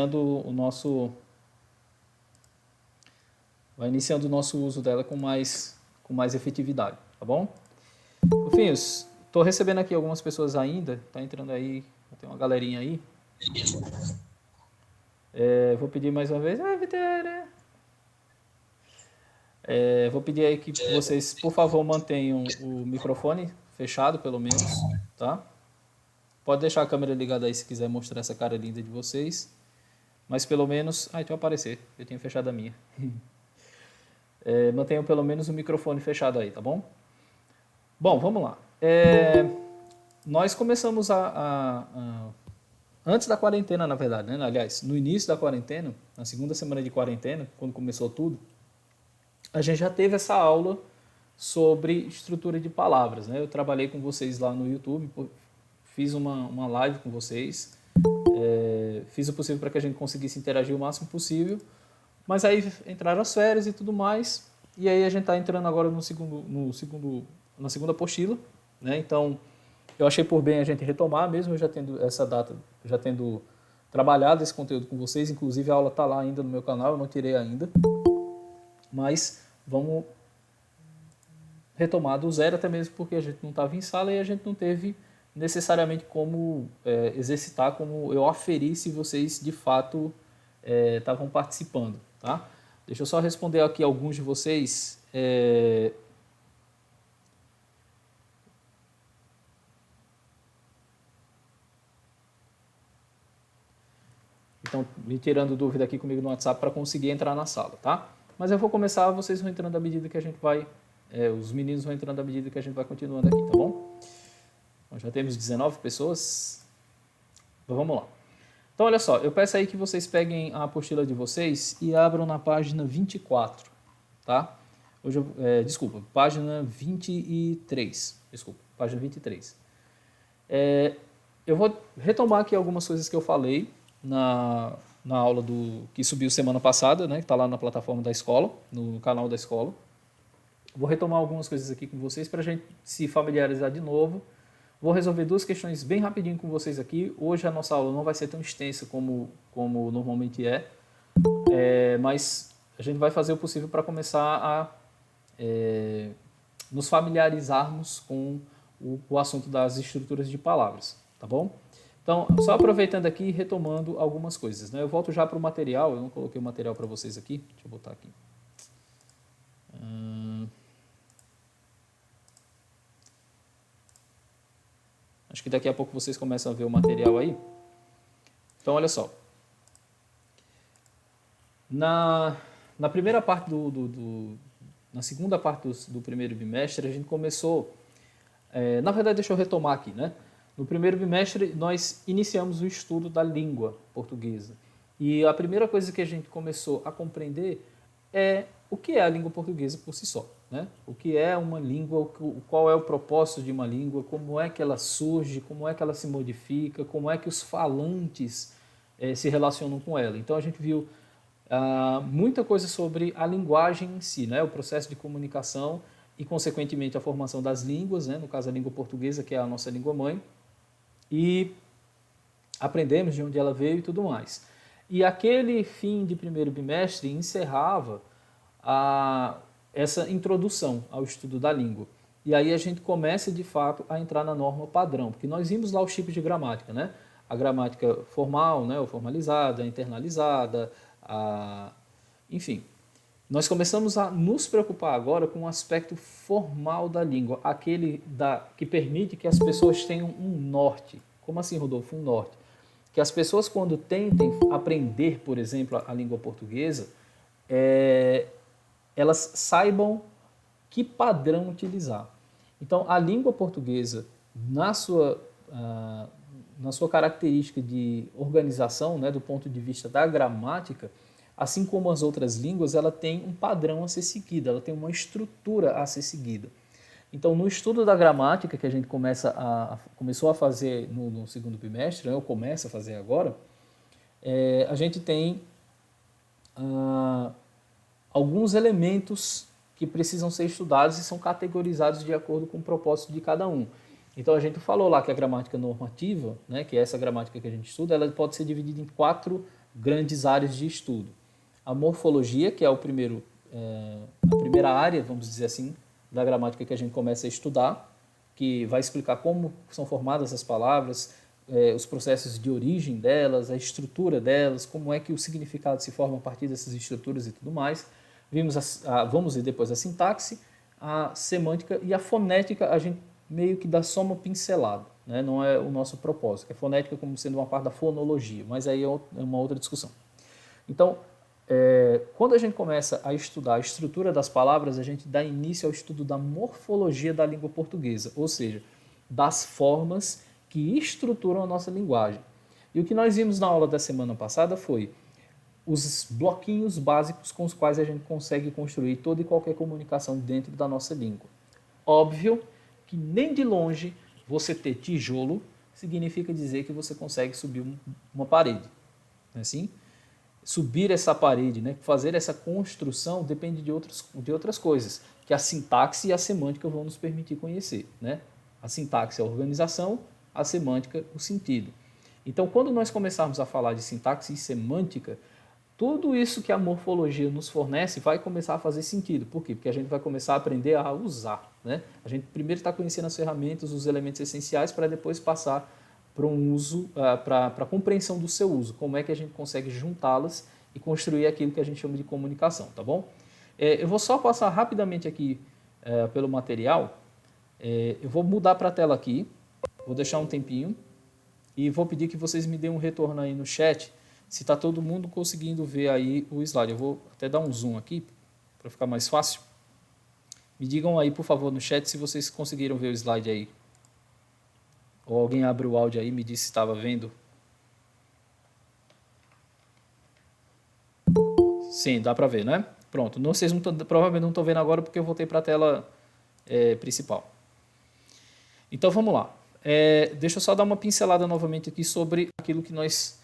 o nosso vai iniciando o nosso uso dela com mais efetividade, tá bom? Fofinhos, estou recebendo aqui algumas pessoas ainda, tá entrando aí, tem uma galerinha aí. Vou pedir mais uma vez, Vitória. Vou pedir aí que vocês, por favor, mantenham o microfone fechado, pelo menos, tá? Pode deixar a câmera ligada aí se quiser mostrar essa cara linda de vocês. Mas pelo menos... Ai, deixa eu aparecer. Eu tinha fechado a minha. Mantenham pelo menos o microfone fechado aí, tá bom? Bom, vamos lá. Nós começamos antes da quarentena, na verdade, né? Aliás, no início da quarentena, na segunda semana de quarentena, quando começou tudo, a gente já teve essa aula sobre estrutura de palavras, né? Eu trabalhei com vocês lá no YouTube, fiz uma live com vocês, fiz o possível para que a gente conseguisse interagir o máximo possível, mas aí entraram as férias e tudo mais, e aí a gente está entrando agora na segunda apostila, né? Então, eu achei por bem a gente retomar, mesmo eu já tendo essa data, já tendo trabalhado esse conteúdo com vocês, inclusive a aula está lá ainda no meu canal, eu não tirei ainda, mas vamos retomar do zero, até mesmo porque a gente não estava em sala e a gente não teve necessariamente como exercitar, como eu aferi se vocês de fato estavam participando, tá? Deixa eu só responder aqui alguns de vocês. Então, me tirando dúvida aqui comigo no WhatsApp para conseguir entrar na sala, tá? Mas eu vou começar, vocês vão entrando à medida que a gente vai... os meninos vão entrando à medida que a gente vai continuando aqui, tá bom? Então, já temos 19 pessoas. Então, vamos lá. Então, olha só, eu peço aí que vocês peguem a apostila de vocês e abram na página 24, tá? Desculpa, página 23. Desculpa, página 23. Eu vou retomar aqui algumas coisas que eu falei na aula que subiu semana passada, né, que está lá na plataforma da escola, no canal da escola. Vou retomar algumas coisas aqui com vocês para a gente se familiarizar de novo. Vou resolver duas questões bem rapidinho com vocês aqui. Hoje a nossa aula não vai ser tão extensa como normalmente mas a gente vai fazer o possível para começar a nos familiarizarmos com o assunto das estruturas de palavras, tá bom? Então, só aproveitando aqui e retomando algumas coisas, né? Eu volto já para o material, eu não coloquei o material para vocês aqui, deixa eu botar aqui. Acho que daqui a pouco vocês começam a ver o material aí. Então, olha só. Na primeira parte na segunda parte do primeiro bimestre, a gente começou... na verdade, deixa eu retomar aqui, né? No primeiro bimestre, nós iniciamos o estudo da língua portuguesa. E a primeira coisa que a gente começou a compreender é o que é a língua portuguesa por si só, né? O que é uma língua, qual é o propósito de uma língua, como é que ela surge, como é que ela se modifica, como é que os falantes se relacionam com ela. Então, a gente viu muita coisa sobre a linguagem em si, né? O processo de comunicação e, consequentemente, a formação das línguas, né? No caso, a língua portuguesa, que é a nossa língua mãe, e aprendemos de onde ela veio e tudo mais. E aquele fim de primeiro bimestre encerrava essa introdução ao estudo da língua. E aí a gente começa, de fato, a entrar na norma padrão, porque nós vimos lá os tipos de gramática, né? A gramática formal, né? Ou formalizada, internalizada, enfim. Nós começamos a nos preocupar agora com o aspecto formal da língua, aquele que permite que as pessoas tenham um norte. Como assim, Rodolfo? Um norte. Que as pessoas, quando tentem aprender, por exemplo, a língua portuguesa, elas saibam que padrão utilizar. Então, a língua portuguesa, na sua característica de organização, né, do ponto de vista da gramática, assim como as outras línguas, ela tem um padrão a ser seguido, ela tem uma estrutura a ser seguida. Então, no estudo da gramática, que a gente começou a fazer no segundo bimestre, eu começo a fazer agora, a gente tem alguns elementos que precisam ser estudados e são categorizados de acordo com o propósito de cada um. Então, a gente falou lá que a gramática normativa, né, que é essa gramática que a gente estuda, ela pode ser dividida em 4 grandes áreas de estudo. A morfologia, que é a primeira área, vamos dizer assim, da gramática que a gente começa a estudar, que vai explicar como são formadas as palavras, os processos de origem delas, a estrutura delas, como é que o significado se forma a partir dessas estruturas e tudo mais. Vamos ver depois a sintaxe, a semântica e a fonética, a gente meio que dá só uma pincelada, né? Não é o nosso propósito, é fonética como sendo uma parte da fonologia, mas aí é uma outra discussão. Então, quando a gente começa a estudar a estrutura das palavras, a gente dá início ao estudo da morfologia da língua portuguesa, ou seja, das formas que estruturam a nossa linguagem. E o que nós vimos na aula da semana passada foi os bloquinhos básicos com os quais a gente consegue construir toda e qualquer comunicação dentro da nossa língua. Óbvio que nem de longe você ter tijolo significa dizer que você consegue subir uma parede. Não é assim? Subir essa parede, né, fazer essa construção depende de outras coisas, que a sintaxe e a semântica vão nos permitir conhecer. Né? A sintaxe é a organização, a semântica o sentido. Então, quando nós começarmos a falar de sintaxe e semântica, tudo isso que a morfologia nos fornece vai começar a fazer sentido. Por quê? Porque a gente vai começar a aprender a usar. Né? A gente primeiro está conhecendo as ferramentas, os elementos essenciais, para depois passar para um uso, para a compreensão do seu uso. Como é que a gente consegue juntá-las e construir aquilo que a gente chama de comunicação, tá bom? Eu vou só passar rapidamente aqui pelo material. Eu vou mudar para a tela aqui, vou deixar um tempinho e vou pedir que vocês me deem um retorno aí no chat, se está todo mundo conseguindo ver aí o slide. Eu vou até dar um zoom aqui, para ficar mais fácil. Me digam aí, por favor, no chat se vocês conseguiram ver o slide aí. Ou alguém abre o áudio aí e me diz se estava vendo. Sim, dá para ver, né? Pronto. Vocês provavelmente não estão vendo agora porque eu voltei para a tela principal. Então vamos lá. Deixa eu só dar uma pincelada novamente aqui sobre aquilo que nós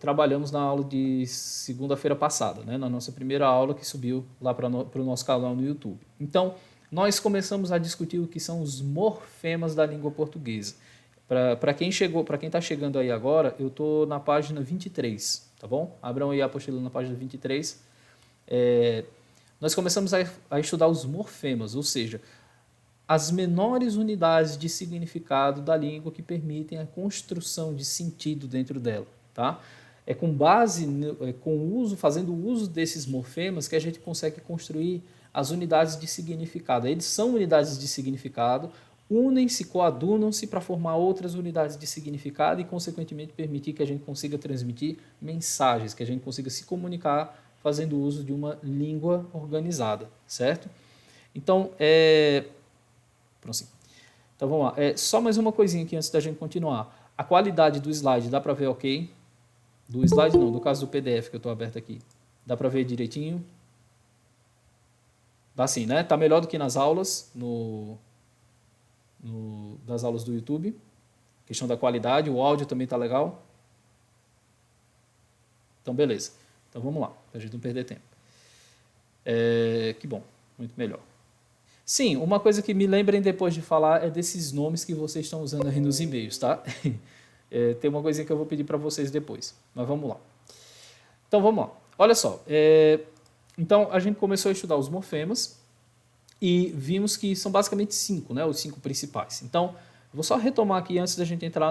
trabalhamos na aula de segunda-feira passada, né? Na nossa primeira aula que subiu lá para o nosso canal no YouTube. Então, nós começamos a discutir o que são os morfemas da língua portuguesa. Para quem está chegando aí agora, eu estou na página 23, tá bom? Abram aí a apostila na página 23. Nós começamos a estudar os morfemas, ou seja, as menores unidades de significado da língua que permitem a construção de sentido dentro dela, tá? É com base, fazendo uso desses morfemas que a gente consegue construir as unidades de significado. Eles são unidades de significado, unem-se, coadunam-se para formar outras unidades de significado e, consequentemente, permitir que a gente consiga transmitir mensagens, que a gente consiga se comunicar fazendo uso de uma língua organizada, certo? Então, então vamos lá. Só mais uma coisinha aqui antes da gente continuar. A qualidade do slide, dá para ver ok? Do slide não, do caso do PDF que eu estou aberto aqui. Dá para ver direitinho? Dá sim, né? Tá melhor do que nas aulas, das aulas do YouTube. Questão da qualidade, o áudio também tá legal. Então, beleza. Então, vamos lá, para a gente não perder tempo. Que bom, muito melhor. Sim, uma coisa que me lembrem depois de falar é desses nomes que vocês estão usando aí nos e-mails, tá? Tem uma coisinha que eu vou pedir para vocês depois, mas vamos lá. Então, vamos lá. Olha só, então a gente começou a estudar os morfemas e vimos que são basicamente 5, né? Os 5 principais. Então, vou só retomar aqui antes da gente entrar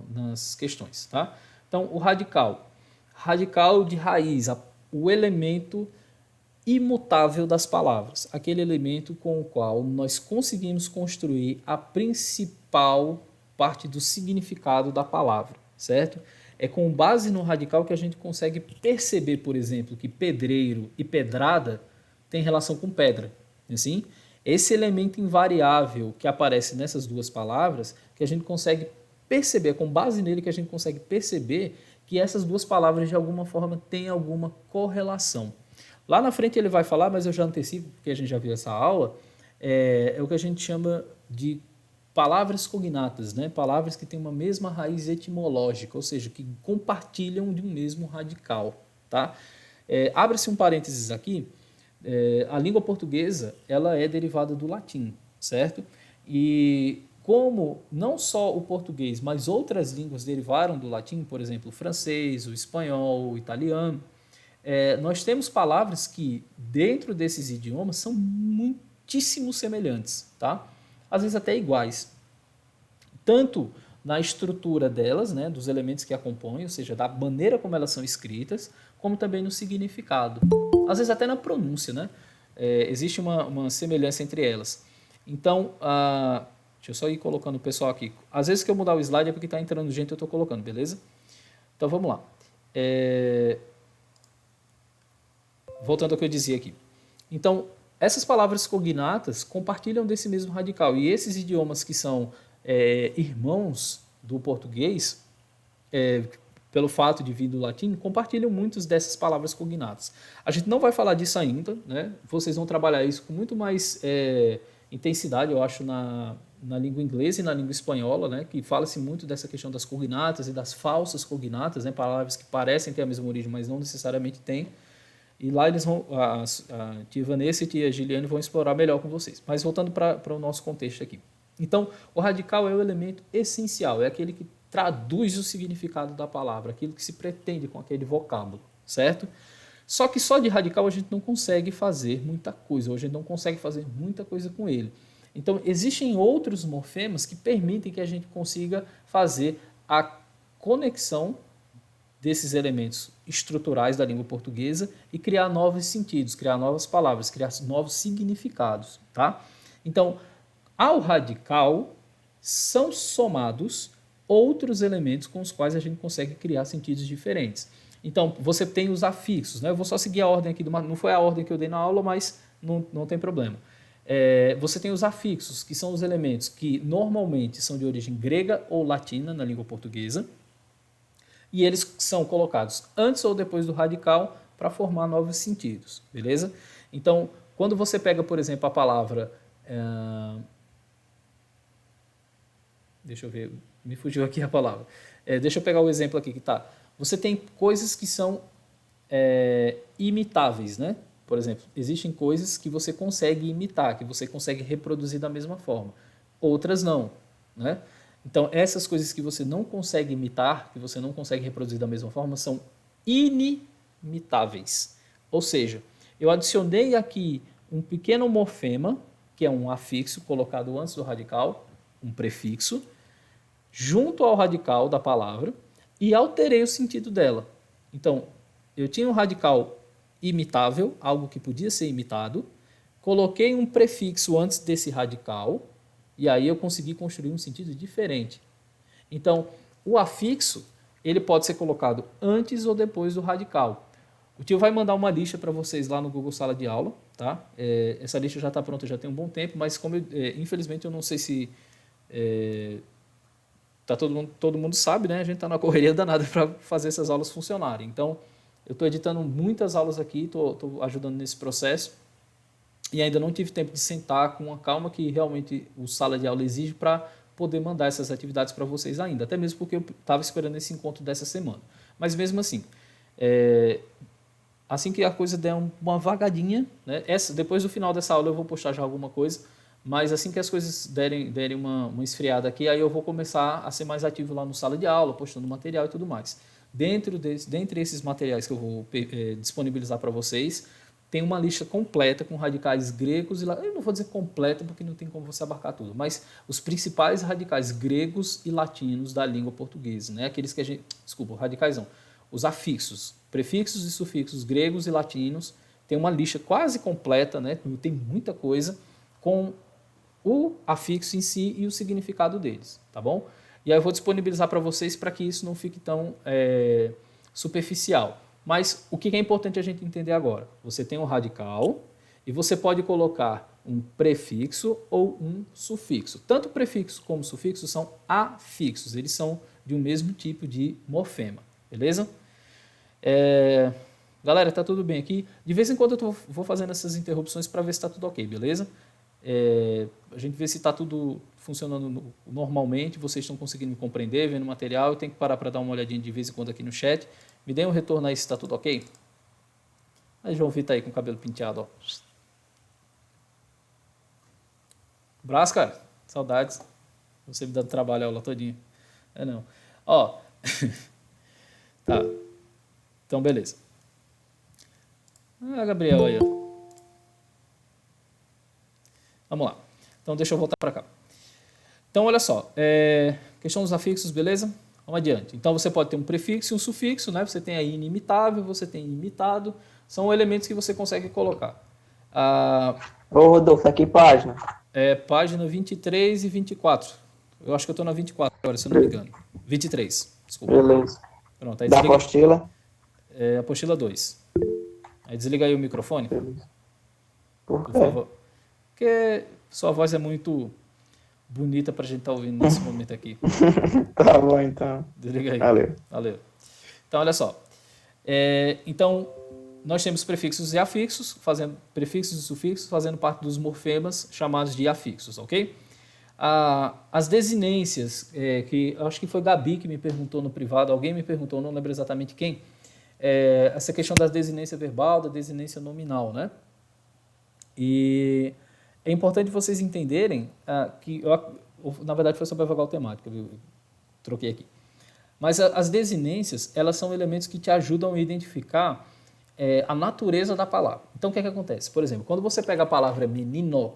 nas questões, tá? Então, o radical. Radical de raiz, o elemento imutável das palavras, aquele elemento com o qual nós conseguimos construir a principal parte do significado da palavra, certo? É com base no radical que a gente consegue perceber, por exemplo, que pedreiro e pedrada tem relação com pedra, assim? Esse elemento invariável que aparece nessas duas palavras, que a gente consegue perceber, com base nele que a gente consegue perceber que essas duas palavras de alguma forma têm alguma correlação. Lá na frente ele vai falar, mas eu já antecipo, porque a gente já viu essa aula, é o que a gente chama de palavras cognatas, né? Palavras que têm uma mesma raiz etimológica, ou seja, que compartilham de um mesmo radical. Tá? Abre-se um parênteses aqui, a língua portuguesa ela é derivada do latim, certo? E como não só o português, mas outras línguas derivaram do latim, por exemplo, o francês, o espanhol, o italiano, nós temos palavras que, dentro desses idiomas, são muitíssimo semelhantes, tá? Às vezes até iguais. Tanto na estrutura delas, né, dos elementos que a compõem, ou seja, da maneira como elas são escritas, como também no significado. Às vezes até na pronúncia, né? Existe uma semelhança entre elas. Então, deixa eu só ir colocando o pessoal aqui. Às vezes que eu mudar o slide é porque está entrando gente, eu estou colocando, beleza? Então vamos lá. Voltando ao que eu dizia aqui. Então, essas palavras cognatas compartilham desse mesmo radical. E esses idiomas que são irmãos do português, pelo fato de vir do latim, compartilham muitas dessas palavras cognatas. A gente não vai falar disso ainda, né? Vocês vão trabalhar isso com muito mais intensidade, eu acho, na língua inglesa e na língua espanhola, né? Que fala-se muito dessa questão das cognatas e das falsas cognatas, né? Palavras que parecem ter a mesma origem, mas não necessariamente têm. E lá eles vão, a tia Vanessa e a tia Giliane vão explorar melhor com vocês. Mas voltando para o nosso contexto aqui. Então, o radical é o elemento essencial, é aquele que traduz o significado da palavra, aquilo que se pretende com aquele vocábulo, certo? Só que só de radical a gente não consegue fazer muita coisa, ou a gente não consegue fazer muita coisa com ele. Então, existem outros morfemas que permitem que a gente consiga fazer a conexão desses elementos estruturais da língua portuguesa e criar novos sentidos, criar novas palavras, criar novos significados, tá? Então, ao radical são somados outros elementos com os quais a gente consegue criar sentidos diferentes. Então, você tem os afixos, né? Eu vou só seguir a ordem aqui, não foi a ordem que eu dei na aula, mas não tem problema. Você tem os afixos, que são os elementos que normalmente são de origem grega ou latina na língua portuguesa, e eles são colocados antes ou depois do radical para formar novos sentidos, beleza? Então, quando você pega, por exemplo, a palavra... deixa eu ver, me fugiu aqui a palavra. Deixa eu pegar o exemplo aqui que está. Você tem coisas que são imitáveis, né? Por exemplo, existem coisas que você consegue imitar, que você consegue reproduzir da mesma forma. Outras não, né? Então, essas coisas que você não consegue imitar, que você não consegue reproduzir da mesma forma, são inimitáveis. Ou seja, eu adicionei aqui um pequeno morfema, que é um afixo colocado antes do radical, um prefixo, junto ao radical da palavra, e alterei o sentido dela. Então, eu tinha um radical imitável, algo que podia ser imitado, coloquei um prefixo antes desse radical, e aí eu consegui construir um sentido diferente. Então, o afixo, ele pode ser colocado antes ou depois do radical. O tio vai mandar uma lista para vocês lá no Google Sala de Aula, tá? Essa lista já está pronta já tem um bom tempo, mas como infelizmente eu não sei se todo mundo sabe, né? A gente está na correria danada para fazer essas aulas funcionarem. Então, eu estou editando muitas aulas aqui, estou ajudando nesse processo. E ainda não tive tempo de sentar com a calma que realmente o Sala de Aula exige para poder mandar essas atividades para vocês ainda. Até mesmo porque eu estava esperando esse encontro dessa semana. Mas mesmo assim, assim que a coisa der uma vagadinha, né? Depois do final dessa aula eu vou postar já alguma coisa, mas assim que as coisas derem uma esfriada aqui, aí eu vou começar a ser mais ativo lá no Sala de Aula, postando material e tudo mais. Dentre esses materiais que eu vou disponibilizar para vocês, tem uma lista completa com radicais gregos e eu não vou dizer completa porque não tem como você abarcar tudo, mas os principais radicais gregos e latinos da língua portuguesa, né? Aqueles que a gente, desculpa, radicais não, os afixos, prefixos e sufixos gregos e latinos, tem uma lista quase completa, né? Tem muita coisa com o afixo em si e o significado deles, tá bom? E aí eu vou disponibilizar para vocês para que isso não fique tão superficial. Mas o que é importante a gente entender agora? Você tem um radical e você pode colocar um prefixo ou um sufixo. Tanto prefixo como sufixo são afixos, eles são de um mesmo tipo de morfema, beleza? Galera, tá tudo bem aqui? De vez em quando eu vou fazendo essas interrupções para ver se está tudo ok, beleza? A gente vê se está tudo funcionando normalmente, vocês estão conseguindo me compreender, vendo o material, eu tenho que parar para dar uma olhadinha de vez em quando aqui no chat. Me deem um retorno aí se está tudo ok. Aí João Vitor aí com o cabelo penteado, ó. Braço, cara, saudades. Você me dando trabalho a aula todinha. É não. Ó, tá. Então, beleza. Ah, Gabriel aí, ó. Vamos lá. Então, deixa eu voltar para cá. Então, olha só. Questão dos afixos, beleza? Vamos adiante. Então, você pode ter um prefixo e um sufixo, né? Você tem aí inimitável, você tem imitado. São elementos que você consegue colocar. Ô, Rodolfo, aqui página. Página 23 e 24. Eu acho que eu estou na 24 agora, se eu não me engano. 23, desculpa. Beleza. Pronto, aí Da desliga. apostila. Apostila 2. Aí desliga aí o microfone, Beleza. Por por quê? favor. Porque sua voz é muito bonita para a gente estar ouvindo nesse momento aqui. Tá bom, então. Desliga aí. Valeu. Valeu. Então, olha só. Então, nós temos prefixos e afixos, prefixos e sufixos fazendo parte dos morfemas chamados de afixos, ok? As desinências, que eu acho que foi Gabi que me perguntou no privado, alguém me perguntou, não lembro exatamente quem, essa questão da desinência verbal, da desinência nominal, né? E é importante vocês entenderem que, na verdade, foi sobre a vogal temática, eu troquei aqui. Mas as desinências, elas são elementos que te ajudam a identificar a natureza da palavra. Então, o que é que acontece? Por exemplo, quando você pega a palavra menino,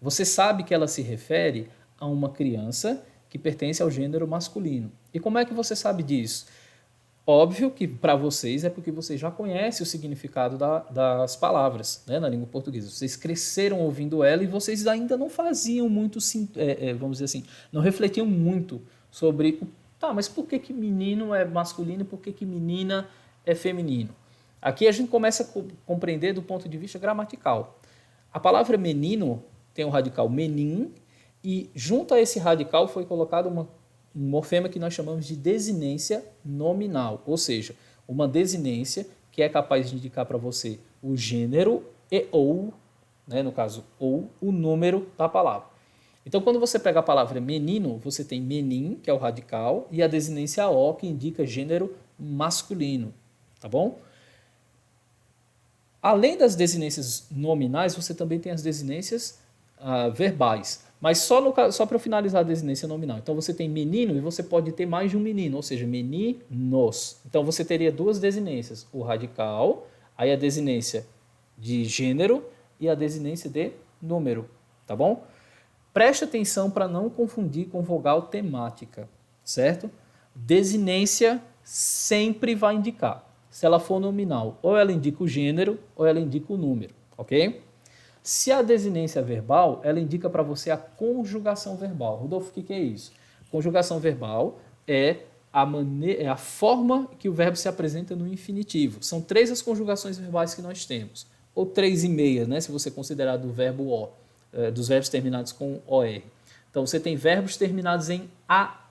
você sabe que ela se refere a uma criança que pertence ao gênero masculino. E como é que você sabe disso? Óbvio que para vocês é porque vocês já conhecem o significado das palavras, né, na língua portuguesa. Vocês cresceram ouvindo ela e vocês ainda não faziam muito, vamos dizer assim, não refletiam muito sobre, tá, mas por que menino é masculino e por que menina é feminino? Aqui a gente começa a compreender do ponto de vista gramatical. A palavra menino tem o radical menin e junto a esse radical foi colocado um morfema que nós chamamos de desinência nominal, ou seja, uma desinência que é capaz de indicar para você o gênero e ou, né, no caso, ou o número da palavra. Então, quando você pega a palavra menino, você tem menin, que é o radical, e a desinência o, que indica gênero masculino, tá bom? Além das desinências nominais, você também tem as desinências verbais. Mas só para finalizar a desinência nominal. Então você tem menino e você pode ter mais de um menino, ou seja, meninos. Então você teria duas desinências, o radical, aí a desinência de gênero e a desinência de número, tá bom? Preste atenção para não confundir com vogal temática, certo? Desinência sempre vai indicar. Se ela for nominal, ou ela indica o gênero, ou ela indica o número, ok? Se a desinência verbal, ela indica para você a conjugação verbal. Rodolfo, o que é isso? Conjugação verbal é a forma que o verbo se apresenta no infinitivo. São 3 as conjugações verbais que nós temos. Ou 3,5, né, se você considerar do verbo o, dos verbos terminados com OR. Então, você tem verbos terminados em AR.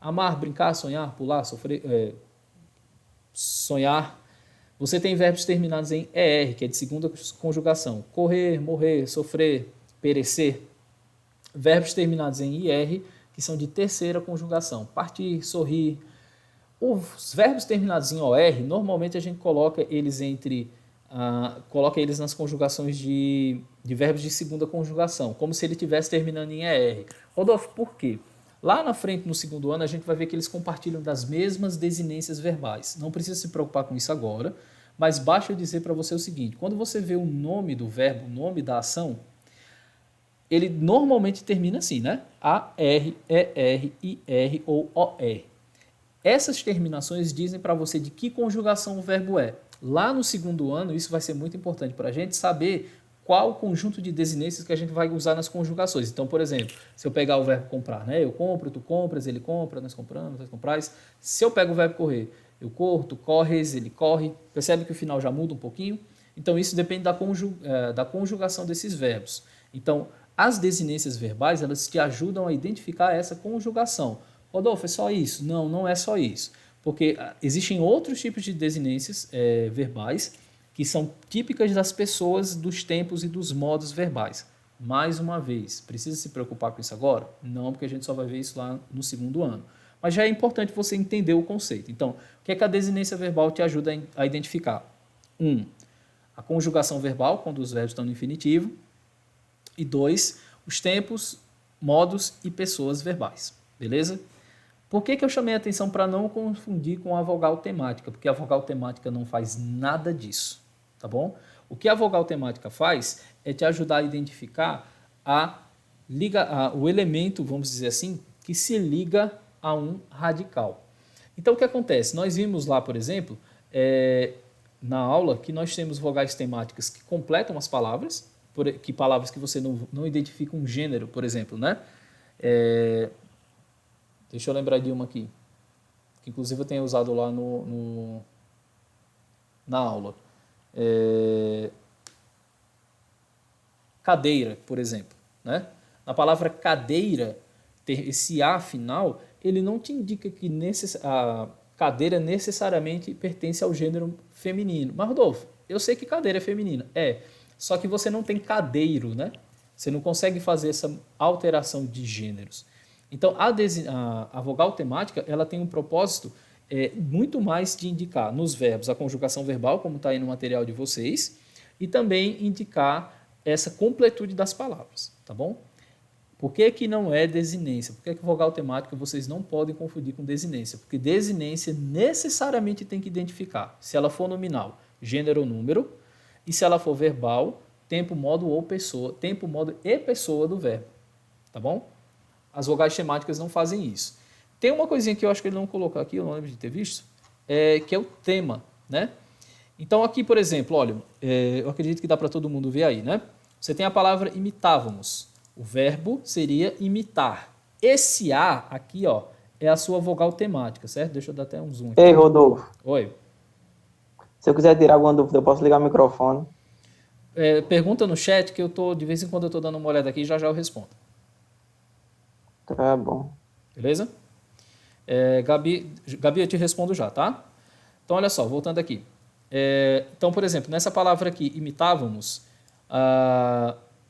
Amar, brincar, sonhar, pular, sofrer, sonhar. Você tem verbos terminados em ER, que é de segunda conjugação. Correr, morrer, sofrer, perecer. Verbos terminados em IR, que são de terceira conjugação. Partir, sorrir. Os verbos terminados em OR, normalmente a gente coloca eles nas conjugações de verbos de segunda conjugação, como se ele estivesse terminando em ER. Rodolfo, por quê? Lá na frente, no segundo ano, a gente vai ver que eles compartilham das mesmas desinências verbais. Não precisa se preocupar com isso agora, mas basta eu dizer para você o seguinte, quando você vê o nome do verbo, o nome da ação, ele normalmente termina assim, né? A-R, E-R, I-R ou O-R. Essas terminações dizem para você de que conjugação o verbo é. Lá no segundo ano, isso vai ser muito importante para a gente saber qual o conjunto de desinências que a gente vai usar nas conjugações. Então, por exemplo, se eu pegar o verbo comprar, né? Eu compro, tu compras, ele compra, nós compramos, nós comprais. Se eu pego o verbo correr, eu corro, tu corres, ele corre. Percebe que o final já muda um pouquinho? Então, isso depende da conjugação desses verbos. Então, as desinências verbais, elas te ajudam a identificar essa conjugação. Rodolfo, é só isso? Não, não é só isso. Porque existem outros tipos de desinências verbais que são típicas das pessoas, dos tempos e dos modos verbais. Mais uma vez, precisa se preocupar com isso agora? Não, porque a gente só vai ver isso lá no segundo ano. Mas já é importante você entender o conceito. Então, o que é que a desinência verbal te ajuda a identificar? 1. A conjugação verbal, quando os verbos estão no infinitivo. E 2. Os tempos modos e pessoas verbais, beleza? Por que eu chamei a atenção para não confundir com a vogal temática? Porque a vogal temática não faz nada disso, tá bom? O que a vogal temática faz é te ajudar a identificar o elemento, vamos dizer assim, que se liga a um radical. Então, o que acontece? Nós vimos lá, por exemplo, na aula, que nós temos vogais temáticas que completam as palavras, palavras que você não identifica um gênero, por exemplo, né? Deixa eu lembrar de uma aqui, que inclusive eu tenho usado lá na aula. Cadeira, por exemplo, né? Na palavra cadeira, ter esse A final, ele não te indica que a cadeira necessariamente pertence ao gênero feminino. Mas, Rodolfo, eu sei que cadeira é feminina. Só que você não tem cadeiro, né? Você não consegue fazer essa alteração de gêneros. Então, a vogal temática, ela tem um propósito muito mais de indicar nos verbos a conjugação verbal, como está aí no material de vocês, e também indicar essa completude das palavras, tá bom? Por que não é desinência? Por que vogal temática vocês não podem confundir com desinência? Porque desinência necessariamente tem que identificar, se ela for nominal, gênero ou número, e se ela for verbal, tempo, modo ou pessoa, tempo, modo e pessoa do verbo, tá bom? As vogais temáticas não fazem isso. Tem uma coisinha que eu acho que ele não colocou aqui, eu não lembro de ter visto, que é o tema, né? Então aqui, por exemplo, olha, eu acredito que dá para todo mundo ver aí, né? Você tem a palavra imitávamos. O verbo seria imitar. Esse A aqui, ó, é a sua vogal temática, certo? Deixa eu dar até um zoom aqui. Ei, Rodolfo. Oi. Se eu quiser tirar alguma dúvida, eu posso ligar o microfone? Pergunta no chat que de vez em quando eu estou dando uma olhada aqui e já eu respondo. Tá bom. Beleza? Gabi, eu te respondo já, tá? Então, olha só, voltando aqui. Então, por exemplo, nessa palavra aqui, imitávamos,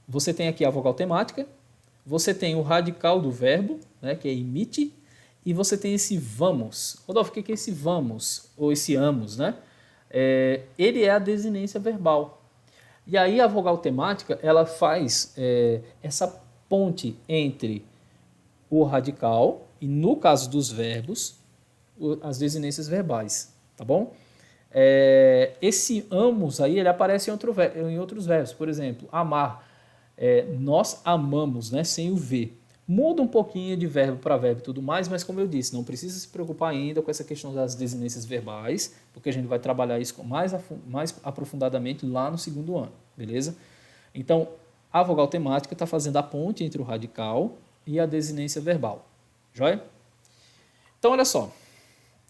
você tem aqui a vogal temática, você tem o radical do verbo, né, que é imite, e você tem esse vamos. Rodolfo, o que é esse vamos? Ou esse amos, né? Ele é a desinência verbal. E aí a vogal temática, ela faz essa ponte entre o radical e, no caso dos verbos, as desinências verbais, tá bom? Esse amos aí, ele aparece em outros verbos. Por exemplo, amar. Nós amamos, né, sem o V. Muda um pouquinho de verbo para verbo e tudo mais, mas como eu disse, não precisa se preocupar ainda com essa questão das desinências verbais, porque a gente vai trabalhar isso mais aprofundadamente lá no segundo ano, beleza? Então, a vogal temática está fazendo a ponte entre o radical e a desinência verbal, joia? Então, olha só,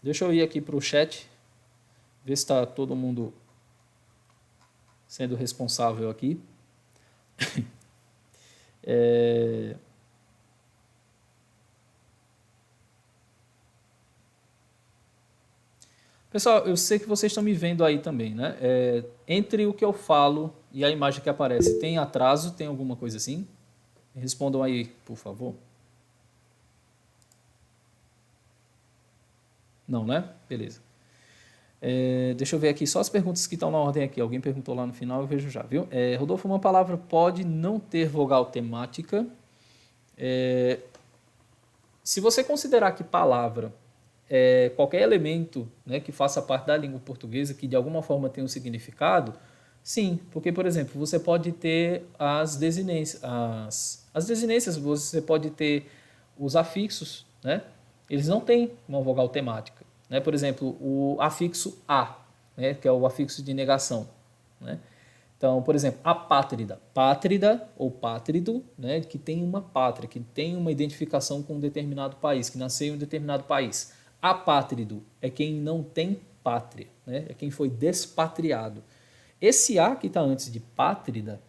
deixa eu ir aqui para o chat, ver se está todo mundo sendo responsável aqui. Pessoal, eu sei que vocês estão me vendo aí também, né? Entre o que eu falo e a imagem que aparece, tem atraso? Tem alguma coisa assim? Respondam aí, por favor. Não, né? Beleza. Deixa eu ver aqui só as perguntas que estão na ordem aqui. Alguém perguntou lá no final, eu vejo já, viu? Rodolfo, uma palavra pode não ter vogal temática. Se você considerar que palavra qualquer elemento, né, que faça parte da língua portuguesa, que de alguma forma tem um significado, sim, porque, por exemplo, você pode ter as desinências, as desinências, você pode ter os afixos, né? Eles não têm uma vogal temática, né? Por exemplo, o afixo a, né, que é o afixo de negação, né? Então, por exemplo, apátrida, pátrida ou pátrido, né, que tem uma pátria, que tem uma identificação com um determinado país, que nasceu em um determinado país. Apátrido é quem não tem pátria, né? É quem foi despatriado. Esse A que está antes de pátrida,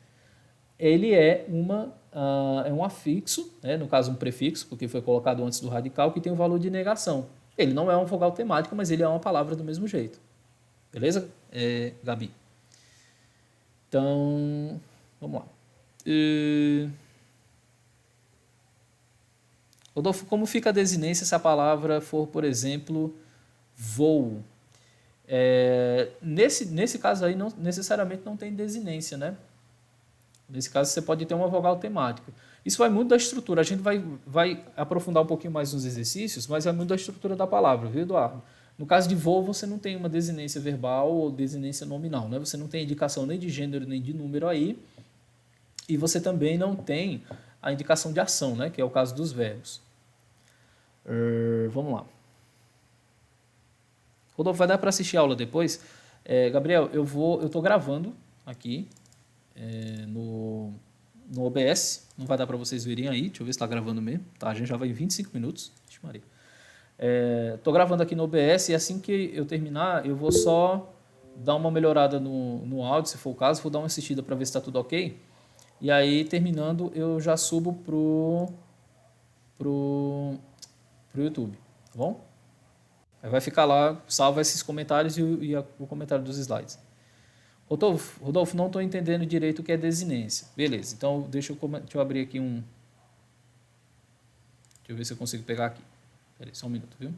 ele é um afixo, né? No caso um prefixo, porque foi colocado antes do radical, que tem o valor de negação. Ele não é uma vogal temática, mas ele é uma palavra do mesmo jeito. Beleza, Gabi? Então, vamos lá. Rodolfo, como fica a desinência se a palavra for, por exemplo, voo? Nesse caso aí, não, necessariamente não tem desinência, né? Nesse caso, você pode ter uma vogal temática. Isso vai muito da estrutura. A gente vai aprofundar um pouquinho mais nos exercícios, mas vai muito da estrutura da palavra, viu, Eduardo? No caso de voo, você não tem uma desinência verbal ou desinência nominal, né? Você não tem indicação nem de gênero nem de número aí, e você também não tem a indicação de ação, né? Que é o caso dos verbos. Vamos lá. Rodolfo, vai dar para assistir a aula depois? Gabriel, eu estou gravando aqui no OBS, não vai dar para vocês verem aí, deixa eu ver se está gravando mesmo, tá? A gente já vai em 25 minutos, Ixi, Maria. Estou gravando aqui no OBS e assim que eu terminar, eu vou só dar uma melhorada no áudio, se for o caso, vou dar uma assistida para ver se está tudo ok, e aí terminando eu já subo pro YouTube, tá bom? Aí vai ficar lá, salva esses comentários e o comentário dos slides. Rodolfo, não estou entendendo direito o que é desinência. Beleza, então deixa eu abrir aqui um... Deixa eu ver se eu consigo pegar aqui. Peraí, só um minuto, viu?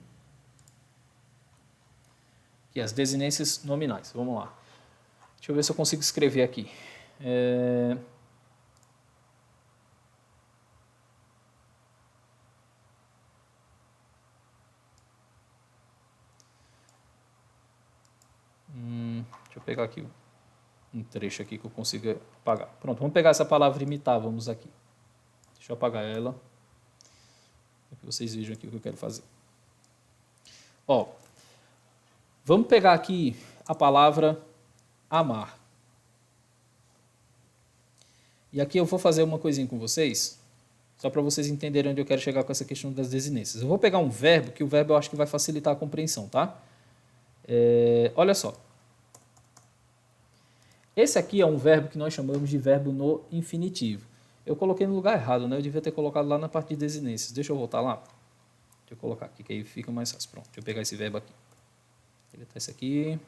Aqui, as desinências nominais. Vamos lá. Deixa eu ver se eu consigo escrever aqui. Deixa eu pegar aqui um trecho aqui que eu consiga apagar. Pronto, vamos pegar essa palavra imitar, vamos aqui. Deixa eu apagar ela, para que vocês vejam aqui o que eu quero fazer. Ó, vamos pegar aqui a palavra amar. E aqui eu vou fazer uma coisinha com vocês, só para vocês entenderem onde eu quero chegar com essa questão das desinências. Eu vou pegar um verbo, que o verbo eu acho que vai facilitar a compreensão, tá? Olha só. Esse aqui é um verbo que nós chamamos de verbo no infinitivo. Eu coloquei no lugar errado, né? Eu devia ter colocado lá na parte de desinências. Deixa eu voltar lá. Deixa eu colocar aqui, que aí fica mais fácil. Pronto, deixa eu pegar esse verbo aqui. Deletar esse aqui.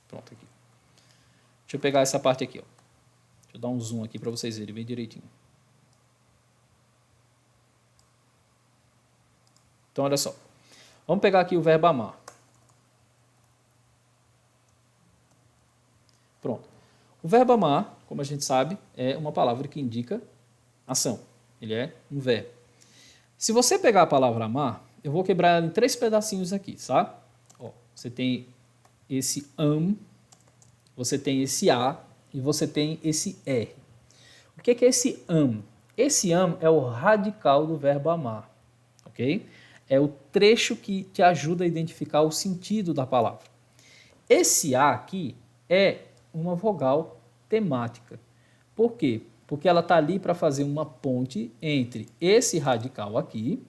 Pronto, aqui. Deixa eu pegar essa parte aqui, ó. Deixa eu dar um zoom aqui para vocês verem bem direitinho. Então, olha só. Vamos pegar aqui o verbo amar. Pronto. O verbo amar, como a gente sabe, é uma palavra que indica ação. Ele é um verbo. Se você pegar a palavra amar, eu vou quebrar ela em 3 pedacinhos aqui, tá? Ó, você tem esse am, você tem esse a e você tem esse r. O que é esse am? Esse am é o radical do verbo amar, ok? É o trecho que te ajuda a identificar o sentido da palavra. Esse A aqui é uma vogal temática. Por quê? Porque ela está ali para fazer uma ponte entre esse radical aqui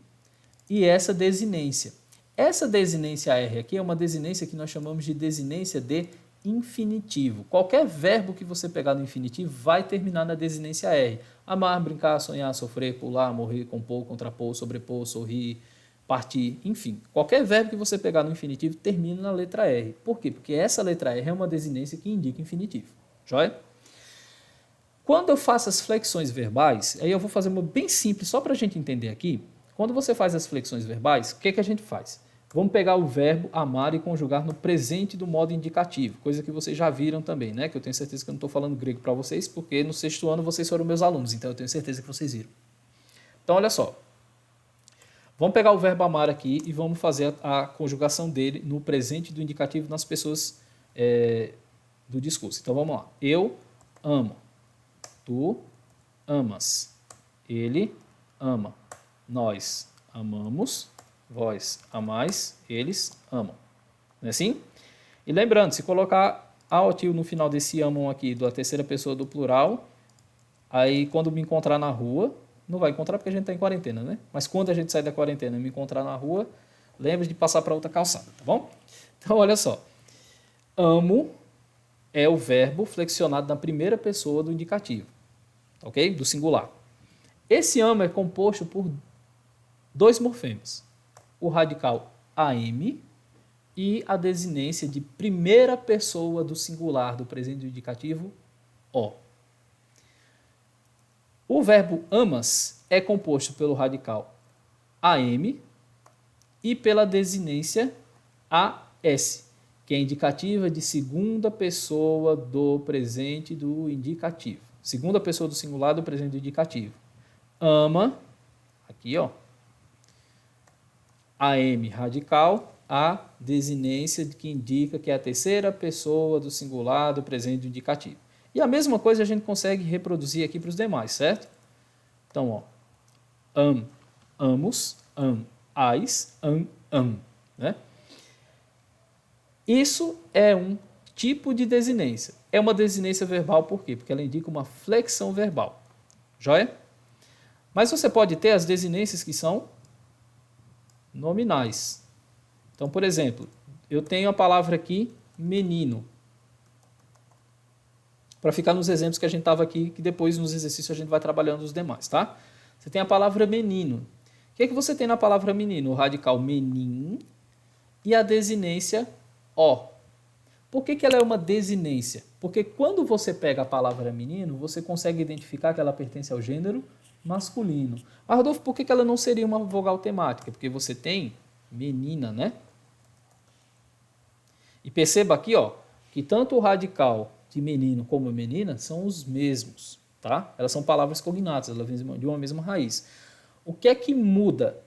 e essa desinência. Essa desinência R aqui é uma desinência que nós chamamos de desinência de infinitivo. Qualquer verbo que você pegar no infinitivo vai terminar na desinência R. Amar, brincar, sonhar, sofrer, pular, morrer, compor, contrapor, sobrepor, sorrir, partir, enfim. Qualquer verbo que você pegar no infinitivo termina na letra R. Por quê? Porque essa letra R é uma desinência que indica infinitivo. Joia? Quando eu faço as flexões verbais, aí eu vou fazer uma bem simples, só para a gente entender aqui. Quando você faz as flexões verbais, o que a gente faz? Vamos pegar o verbo amar e conjugar no presente do modo indicativo, coisa que vocês já viram também, né? Que eu tenho certeza que eu não estou falando grego para vocês, porque no 6º ano vocês foram meus alunos, então eu tenho certeza que vocês viram. Então, olha só. Vamos pegar o verbo amar aqui e vamos fazer a conjugação dele no presente do indicativo nas pessoas do discurso. Então, vamos lá. Eu amo. Tu amas. Ele ama. Nós amamos. Vós amais. Eles amam. Não é assim? E lembrando, se colocar ao-til no final desse amam aqui, da terceira pessoa do plural, aí quando me encontrar na rua, não vai encontrar porque a gente está em quarentena, né? Mas quando a gente sai da quarentena e me encontrar na rua, lembre de passar para outra calçada, tá bom? Então, olha só. Amo é o verbo flexionado na primeira pessoa do indicativo, ok? Do singular. Esse amo é composto por 2 morfemas. O radical am e a desinência de primeira pessoa do singular do presente do indicativo, o. O verbo amas é composto pelo radical am e pela desinência as, que é indicativa de segunda pessoa do presente do indicativo. Segunda pessoa do singular do presente do indicativo. Ama, aqui ó, AM radical, a desinência que indica que é a terceira pessoa do singular do presente do indicativo. E a mesma coisa a gente consegue reproduzir aqui para os demais, certo? Então, ó, amos, ais, né? Isso é um tipo de desinência. É uma desinência verbal por quê? Porque ela indica uma flexão verbal. Joia? Mas você pode ter as desinências que são nominais. Então, por exemplo, eu tenho a palavra aqui, menino. Para ficar nos exemplos que a gente estava aqui, que depois nos exercícios a gente vai trabalhando os demais, tá? Você tem a palavra menino. O que é que você tem na palavra menino? O radical menin e a desinência ó. Por que ela é uma desinência? Porque quando você pega a palavra menino, você consegue identificar que ela pertence ao gênero masculino. Mas, Rodolfo, por que ela não seria uma vogal temática? Porque você tem menina, né? E perceba aqui, ó, que tanto o radical de menino como menina são os mesmos, tá? Elas são palavras cognatas, elas vêm de uma mesma raiz. O que é que muda?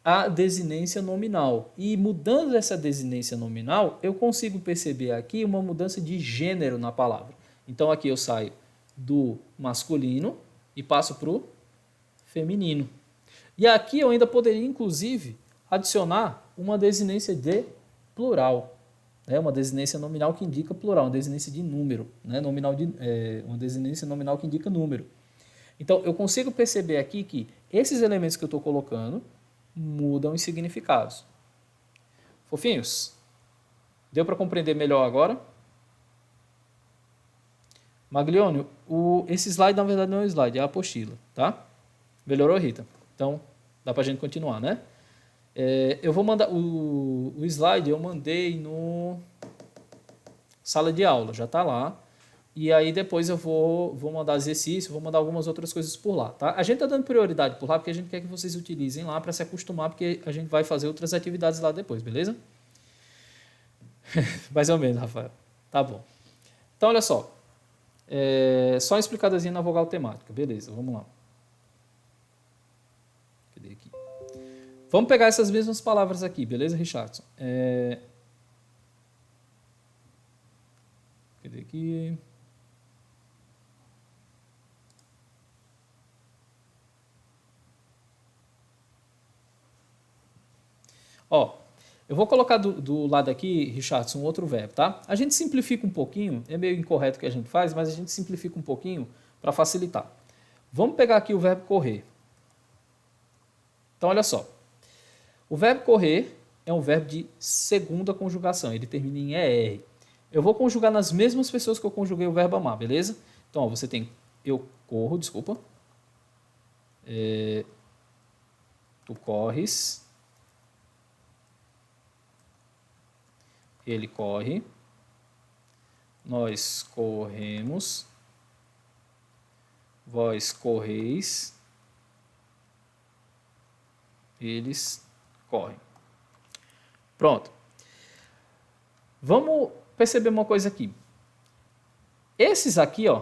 A desinência nominal. E mudando essa desinência nominal, eu consigo perceber aqui uma mudança de gênero na palavra. Então aqui eu saio do masculino e passo para o feminino. E aqui eu ainda poderia, inclusive, adicionar uma desinência de plural. Uma desinência nominal que indica plural, uma desinência de número, né? Uma desinência nominal que indica número. Então, eu consigo perceber aqui que esses elementos que eu estou colocando mudam os significados. Fofinhos? Deu para compreender melhor agora? Maglione, esse slide na verdade não é um slide, é a apostila, tá? Melhorou, Rita? Então, dá para a gente continuar, né? Eu vou mandar o slide, eu mandei no sala de aula, já está lá. E aí depois eu vou mandar exercício, vou mandar algumas outras coisas por lá, tá? A gente está dando prioridade por lá porque a gente quer que vocês utilizem lá para se acostumar, porque a gente vai fazer outras atividades lá depois, beleza? Mais ou menos, Rafael. Tá bom. Então, olha só. Só uma explicadazinha na vogal temática. Beleza, vamos lá. Cadê aqui? Vamos pegar essas mesmas palavras aqui, beleza, Richardson? Cadê aqui? Ó, eu vou colocar do lado aqui, Richardson, um outro verbo, tá? A gente simplifica um pouquinho, é meio incorreto o que a gente faz, mas a gente simplifica um pouquinho para facilitar. Vamos pegar aqui o verbo correr. Então, olha só. O verbo correr é um verbo de segunda conjugação, ele termina em ER. Eu vou conjugar nas mesmas pessoas que eu conjuguei o verbo amar, beleza? Então, ó, você tem eu corro, desculpa. Tu corres. Ele corre. Nós corremos. Vós correis. Eles correm. Pronto. Vamos perceber uma coisa aqui. Esses aqui, ó.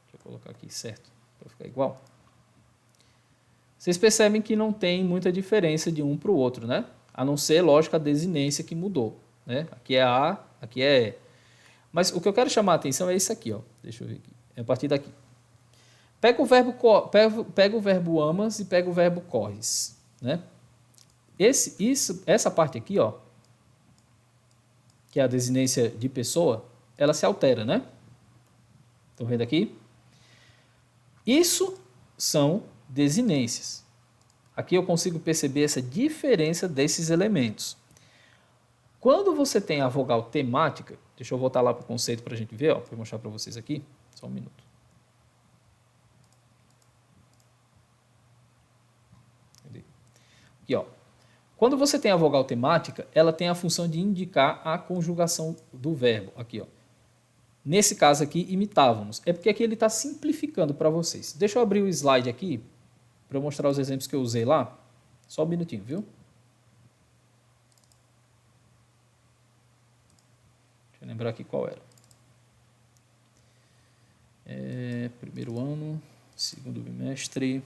Deixa eu colocar aqui certo, para ficar igual. Vocês percebem que não tem muita diferença de um para o outro, né? A não ser, lógico, a desinência que mudou, né? Aqui é A, aqui é E. Mas o que eu quero chamar a atenção é isso aqui, ó. Deixa eu ver aqui. É a partir daqui. Pega o verbo amas e pega o verbo corres, né? Essa parte aqui, ó, que é a desinência de pessoa, ela se altera, né? Estão vendo aqui? Isso são desinências. Aqui eu consigo perceber essa diferença desses elementos. Quando você tem a vogal temática, deixa eu voltar lá para o conceito para a gente ver, para mostrar para vocês aqui, só um minuto. Aqui, ó. Quando você tem a vogal temática, ela tem a função de indicar a conjugação do verbo. Aqui, ó. Nesse caso aqui, imitávamos. É porque aqui ele está simplificando para vocês. Deixa eu abrir o slide aqui para eu mostrar os exemplos que eu usei lá. Só um minutinho, viu? lembrar aqui qual era. Primeiro ano, segundo bimestre.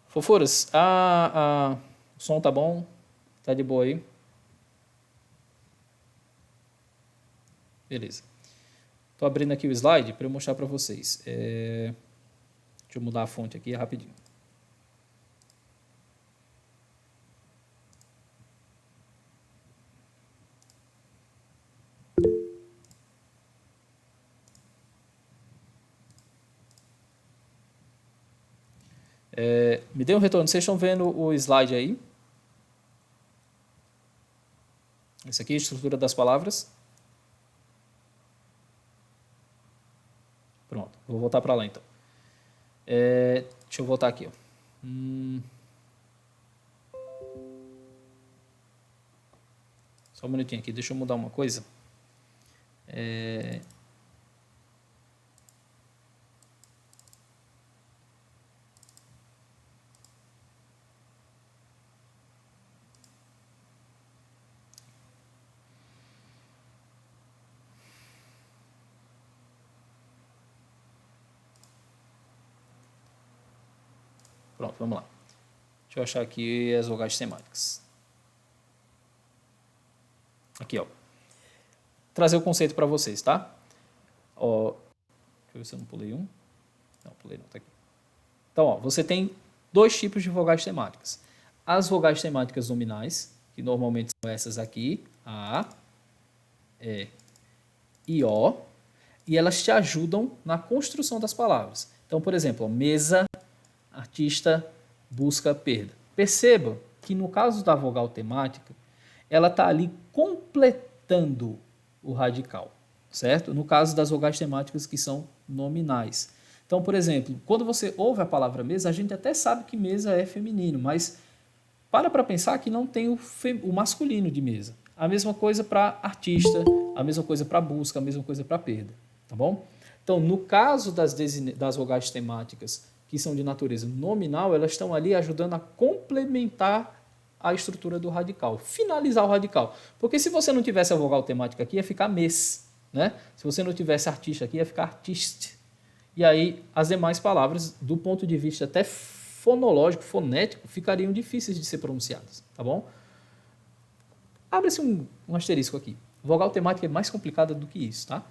Fofuras, o som tá bom? Tá de boa aí? Beleza. Tô abrindo aqui o slide para eu mostrar para vocês. Deixa eu mudar a fonte aqui rapidinho. Me dê um retorno. Vocês estão vendo o slide aí? Esse aqui é a estrutura das palavras. Pronto, vou voltar para lá então. Deixa eu voltar aqui. Ó. Só um minutinho aqui, deixa eu mudar uma coisa. Pronto, vamos lá. Deixa eu achar aqui as vogais temáticas. Aqui, ó. Trazer o conceito para vocês, tá? Ó, deixa eu ver se eu não pulei um. Não, pulei não, tá aqui. Então, ó, você tem dois tipos de vogais temáticas. As vogais temáticas nominais, que normalmente são essas aqui, A, E e O, e elas te ajudam na construção das palavras. Então, por exemplo, ó, mesa, artista, busca, perda. Perceba que no caso da vogal temática, ela está ali completando o radical, certo? No caso das vogais temáticas que são nominais. Então, por exemplo, quando você ouve a palavra mesa, a gente até sabe que mesa é feminino, mas para pensar que não tem o masculino de mesa. A mesma coisa para artista, a mesma coisa para busca, a mesma coisa para perda, tá bom? Então, no caso das vogais temáticas que são de natureza nominal, elas estão ali ajudando a complementar a estrutura do radical, finalizar o radical. Porque se você não tivesse a vogal temática aqui, ia ficar mes, né? Se você não tivesse artista aqui, ia ficar artiste. E aí, as demais palavras, do ponto de vista até fonológico, fonético, ficariam difíceis de ser pronunciadas, tá bom? Abre-se um asterisco aqui. Vogal temática é mais complicada do que isso, tá?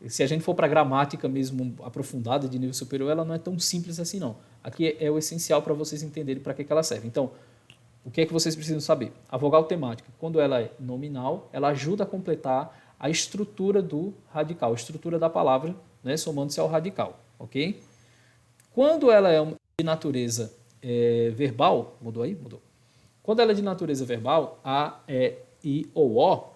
Se a gente for para gramática mesmo aprofundada, de nível superior, ela não é tão simples assim, não. Aqui é o essencial para vocês entenderem para que ela serve. Então, o que é que vocês precisam saber? A vogal temática, quando ela é nominal, ela ajuda a completar a estrutura do radical, a estrutura da palavra, né, somando-se ao radical, ok? Quando ela é de natureza verbal, mudou aí? Mudou. Quando ela é de natureza verbal, A, E, I ou O,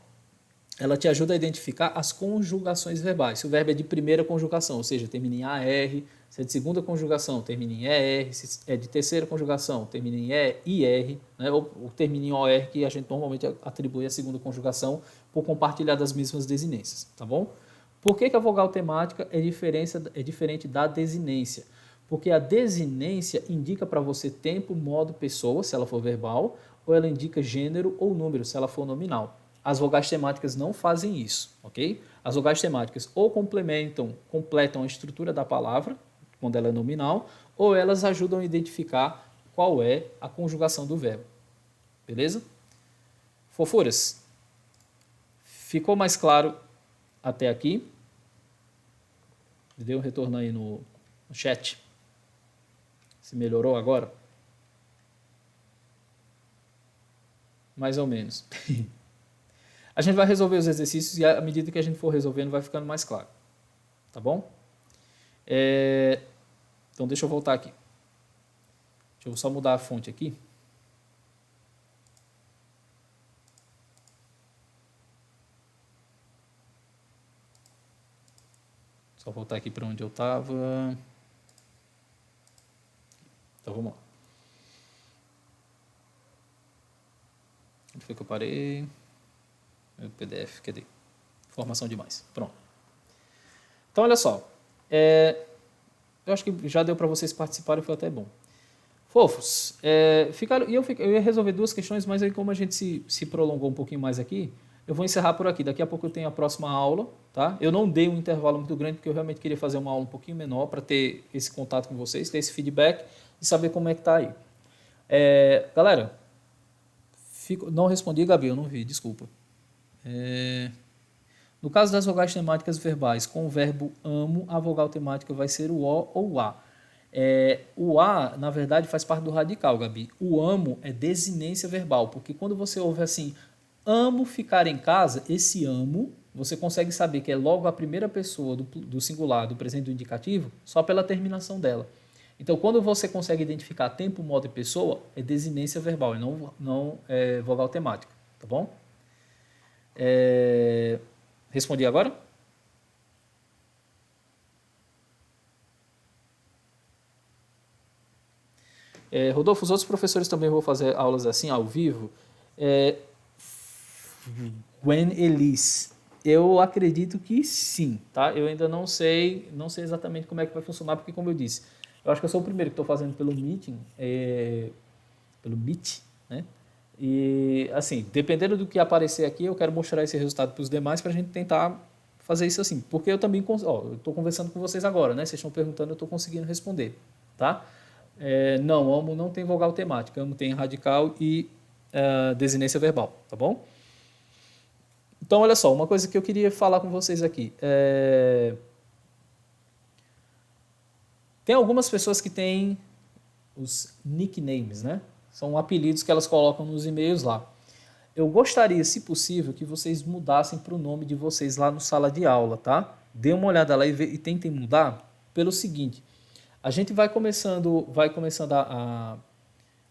ela te ajuda a identificar as conjugações verbais. Se o verbo é de primeira conjugação, ou seja, termina em AR, se é de segunda conjugação, termina em ER, se é de terceira conjugação, termina em IR, né? ou termina em OR, que a gente normalmente atribui à segunda conjugação por compartilhar das mesmas desinências, tá bom? Por que a vogal temática é diferente da desinência? Porque a desinência indica para você tempo, modo, pessoa, se ela for verbal, ou ela indica gênero ou número, se ela for nominal. As vogais temáticas não fazem isso, ok? As vogais temáticas ou completam a estrutura da palavra, quando ela é nominal, ou elas ajudam a identificar qual é a conjugação do verbo. Beleza? Fofuras, ficou mais claro até aqui? Dê um retorno aí no chat. Se melhorou agora? Mais ou menos. A gente vai resolver os exercícios e à medida que a gente for resolvendo vai ficando mais claro. Tá bom? Então deixa eu voltar aqui. Deixa eu só mudar a fonte aqui. Só voltar aqui para onde eu estava. Então vamos lá. Onde foi que eu parei? Meu PDF, cadê? Informação demais. Pronto. Então olha só. Eu acho que já deu para vocês participarem, foi até bom. Fofos, eu ia resolver duas questões, mas aí como a gente se prolongou um pouquinho mais aqui, eu vou encerrar por aqui. Daqui a pouco eu tenho a próxima aula, tá? Eu não dei um intervalo muito grande, porque eu realmente queria fazer uma aula um pouquinho menor para ter esse contato com vocês, ter esse feedback e saber como é que tá aí. Galera, não respondi, Gabi, eu não vi, desculpa. No caso das vogais temáticas verbais, com o verbo amo, a vogal temática vai ser o O ou o A. O A, na verdade, faz parte do radical, Gabi. O amo é desinência verbal, porque quando você ouve assim, amo ficar em casa, esse amo, você consegue saber que é logo a primeira pessoa do singular, do presente do indicativo, só pela terminação dela. Então, quando você consegue identificar tempo, modo e pessoa, é desinência verbal, e não vogal temática, tá bom? Respondi agora? Rodolfo, os outros professores também vão fazer aulas assim, ao vivo. Gwen Elis, eu acredito que sim, tá? Eu ainda não sei exatamente como é que vai funcionar, porque como eu disse, eu acho que eu sou o primeiro que estou fazendo pelo Meeting, pelo Meet, né? E assim, dependendo do que aparecer aqui, eu quero mostrar esse resultado para os demais para a gente tentar fazer isso assim, porque eu também, eu estou conversando com vocês agora, né? Vocês estão perguntando, eu estou conseguindo responder, tá? Não, amo não tem vogal temática, amo tem radical e desinência verbal, tá bom? Então, olha só, uma coisa que eu queria falar com vocês aqui. Tem algumas pessoas que têm os nicknames, né? São apelidos que elas colocam nos e-mails lá. Eu gostaria, se possível, que vocês mudassem para o nome de vocês lá no sala de aula, tá? Dê uma olhada lá e tentem mudar pelo seguinte. A gente vai começando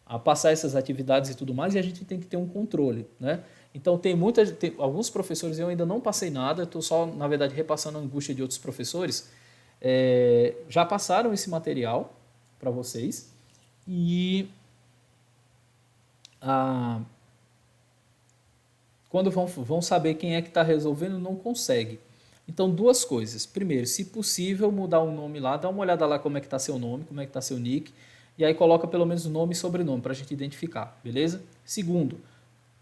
a passar essas atividades e tudo mais, e a gente tem que ter um controle, né? Então, tem alguns professores, eu ainda não passei nada, estou só, na verdade, repassando a angústia de outros professores, já passaram esse material para vocês, e quando vão saber quem é que está resolvendo, não consegue. Então, duas coisas. Primeiro, se possível, mudar o nome lá, dá uma olhada lá como é que está seu nome, como é que está seu nick, e aí coloca pelo menos nome e sobrenome para a gente identificar, beleza? Segundo,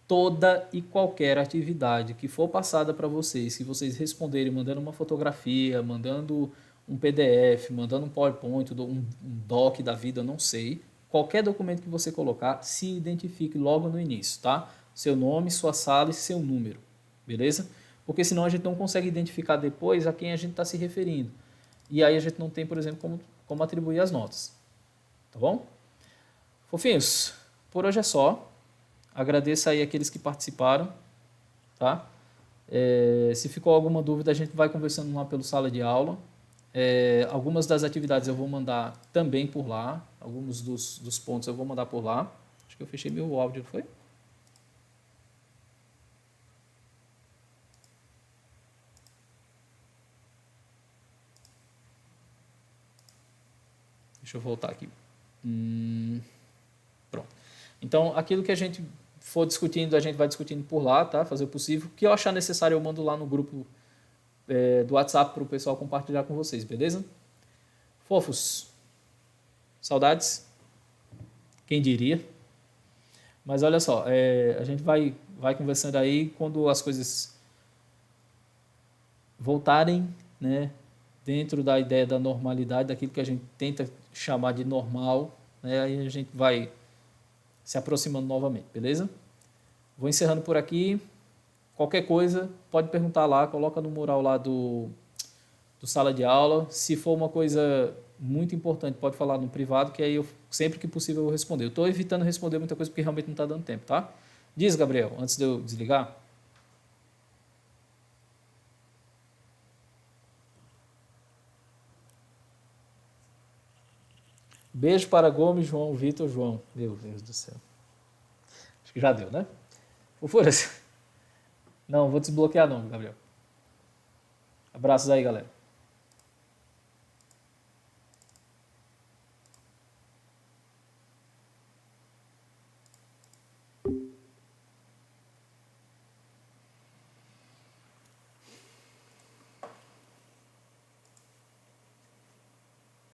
toda e qualquer atividade que for passada para vocês, se vocês responderem mandando uma fotografia, mandando um PDF, mandando um PowerPoint, um doc da vida, não sei, qualquer documento que você colocar, se identifique logo no início, tá? Seu nome, sua sala e seu número, beleza? Porque senão a gente não consegue identificar depois a quem a gente está se referindo. E aí a gente não tem, por exemplo, como atribuir as notas. Tá bom? Fofinhos, por hoje é só. Agradeço aí aqueles que participaram, tá? Se ficou alguma dúvida, a gente vai conversando lá pelo sala de aula. Algumas das atividades eu vou mandar também por lá. Alguns dos pontos eu vou mandar por lá. Acho que eu fechei meu áudio, não foi? Deixa eu voltar aqui. Pronto. Então, aquilo que a gente for discutindo, a gente vai discutindo por lá, tá? Fazer o possível. O que eu achar necessário, eu mando lá no grupo do WhatsApp para o pessoal compartilhar com vocês, beleza? Fofos. Saudades. Quem diria? Mas olha só, a gente vai conversando aí quando as coisas voltarem, né? Dentro da ideia da normalidade, daquilo que a gente tenta chamar de normal, né? Aí a gente vai se aproximando novamente, beleza? Vou encerrando por aqui. Qualquer coisa, pode perguntar lá, coloca no mural lá do sala de aula. Se for uma coisa muito importante, pode falar no privado, que aí eu, sempre que possível, eu vou responder. Eu estou evitando responder muita coisa porque realmente não está dando tempo, tá? Diz, Gabriel, antes de eu desligar. Beijo para Gomes, João, Vitor, João. Meu Deus do céu. Acho que já deu, né? Fofuras. Não, vou desbloquear não, Gabriel. Abraços aí, galera.